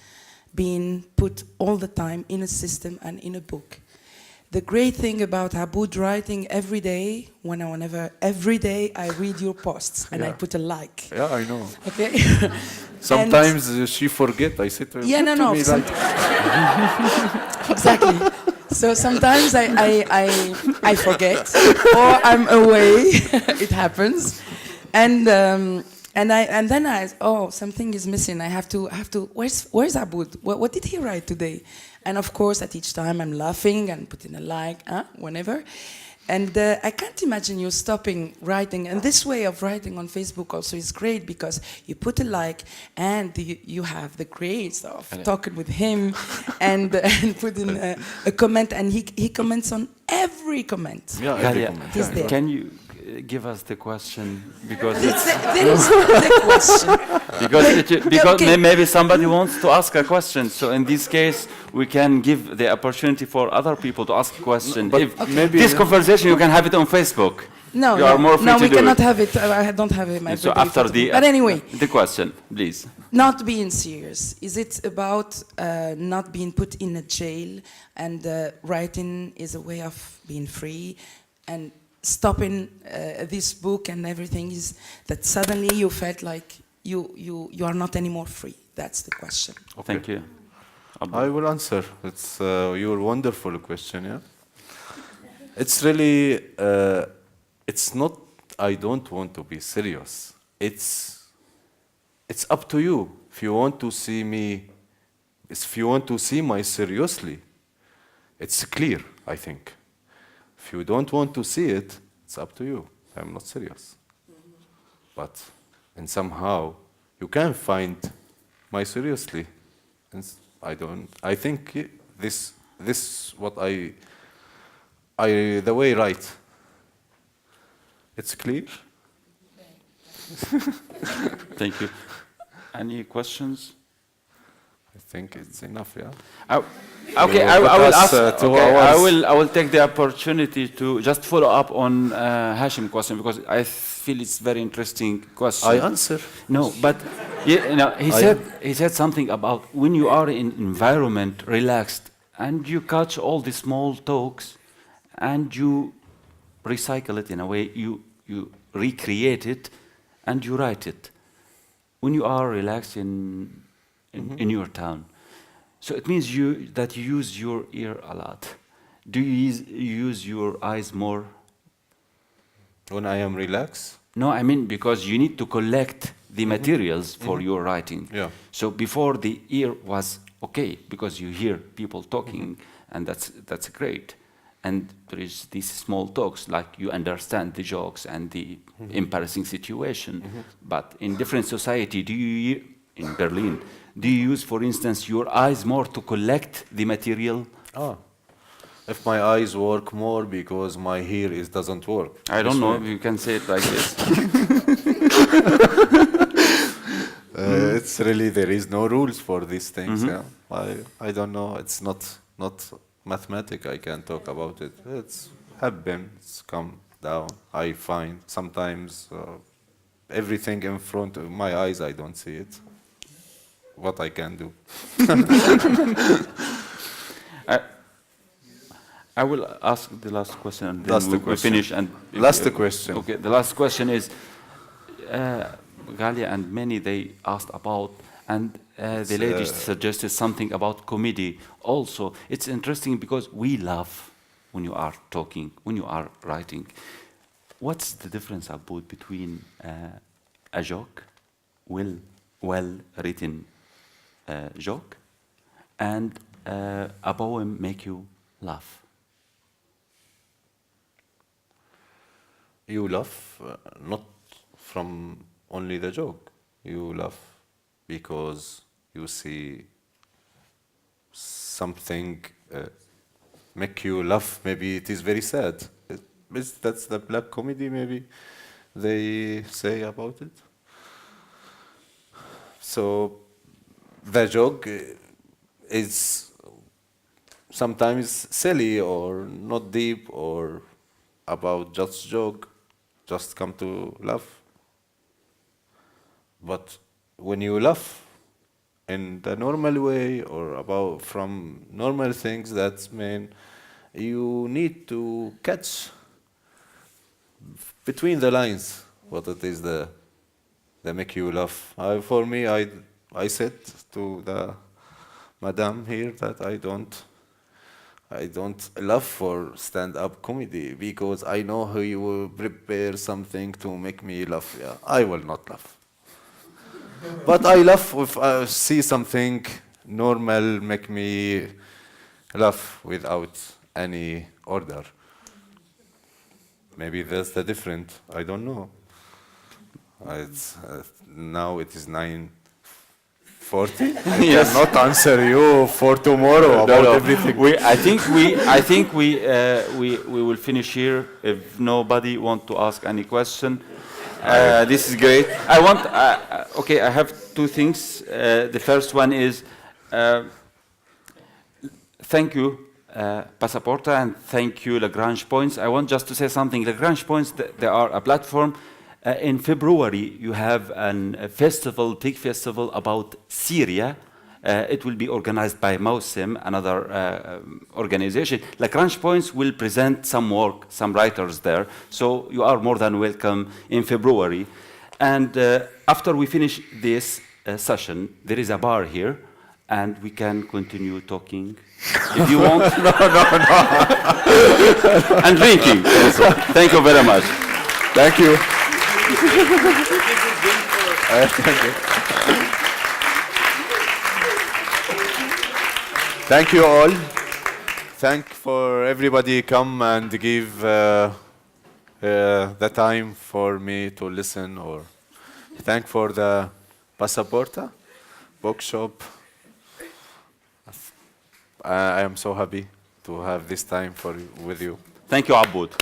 F: being put all the time in a system and in a book. The great thing about Aboud writing every day, every day I read your posts and I
B: Yeah.
F: put a like.
B: Yeah, I know.
F: Okay.
B: Sometimes she forget. I said to her,
F: Yeah,
B: "Put
F: no,
B: to me like-"
F: Exactly. So sometimes I forget or I'm away. It happens, and then something is missing. I have to. Where's Aboud? What did he write today? And of course, at each time I'm laughing and putting a like, whenever. And I can't imagine you stopping writing. And this way of writing on Facebook also is great because you put a like and you have the grace of talking with him and putting a comment. And he comments on every comment.
B: Yeah, every
A: Galia,
B: comment.
F: He's there.
A: can you give us the question because
F: There is the question.
A: because
F: Okay.
A: maybe somebody wants to ask a question. So in this case, we can give the opportunity for other people to ask a question.
B: but
A: If
B: maybe-
A: this conversation, you can have it on Facebook.
F: No,
A: You are more free to
F: we
A: do
F: cannot
A: it.
F: have it. I don't have it.
A: So after the
F: But anyway,
A: the question, please.
F: not being serious. Is it about not being put in a jail and writing is a way of being free and stopping this book and everything is that suddenly you felt like you are not anymore free? That's the question.
A: Thank you.
B: I will answer. It's your wonderful question. Yeah. It's really. It's not. I don't want to be serious. It's up to you. If you want to see me, if you want to see my seriously, it's clear. I think. If you don't want to see it, it's up to you. I'm not serious. But and somehow you can find my seriously. And I don't. I think this what I the way right. It's clear.
A: Thank you. Any questions?
B: I think it's enough. Yeah.
A: Okay,
B: You
A: I
B: put
A: will
B: us,
A: ask.
B: 2
A: Okay,
B: hours.
A: I will take the opportunity to just follow up on Hashim's question because I feel it's very interesting question.
B: I answer.
A: No, but he said something about when you are in environment relaxed and you catch all the small talks and you recycle it in a way you recreate it and you write it when you are relaxed in your town. So it means that you use your ear a lot. Do you use your eyes more?
B: When I am relaxed.
A: No, I mean because you need to collect the materials for your writing.
B: Yeah.
A: So before the ear was okay because you hear people talking and that's great. And there is these small talks like you understand the jokes and the embarrassing situation. But in different society, in Berlin, do you use, for instance, your eyes more to collect the material?
B: If my eyes work more because my ear doesn't work.
A: I don't know if you can say it like this.
B: It's really there is no rules for these things. Yeah. I don't know. It's not mathematic. I can talk about it. It's happen. It's come down. I find sometimes everything in front of my eyes. I don't see it. What I can do.
A: I will ask the last question and
B: That's
A: then
B: the
A: we
B: question.
A: finish. And
B: Last question.
A: Okay, the last question is, Galia and many, they asked about, and the lady suggested something about comedy also. It's interesting because we laugh when you are talking, when you are writing. What's the difference, Aboud, between a joke, well-written joke, and a poem make you laugh?
B: You laugh not from only the joke. You laugh because you see something make you laugh. Maybe it is very sad. that's the black comedy maybe they say about it. So the joke is sometimes silly or not deep or about just joke, just come to laugh. But when you laugh in the normal way or about from normal things, that's mean you need to catch between the lines what it is that make you laugh. For me, I said to the madam here that I don't laugh for stand-up comedy because I know he will prepare something to make me laugh. Yeah, I will not laugh. But I laugh if I see something normal make me laugh without any order. Maybe that's the different. I don't know. Now it is 9:40. I cannot answer you for tomorrow about everything.
A: I think we will finish here if nobody want to ask any question. This is great. Okay, I have two things. The first one is thank you, Passa Porta, and thank you, Lagrange Points. I want just to say something. Lagrange Points, they are a platform. In February, you have a festival, big festival about Syria. It will be organized by Mausim, another organization. Lagrange Points will present some work, some writers there. So you are more than welcome in February. And after we finish this session, there is a bar here, and we can continue talking if you want. No. And drinking also. Thank you very much.
B: Thank you. Thank you all. Thank for everybody come and give the time for me to listen, or thank for the Passa Porta bookshop. I am so happy to have this time with you.
A: Thank you, Aboud.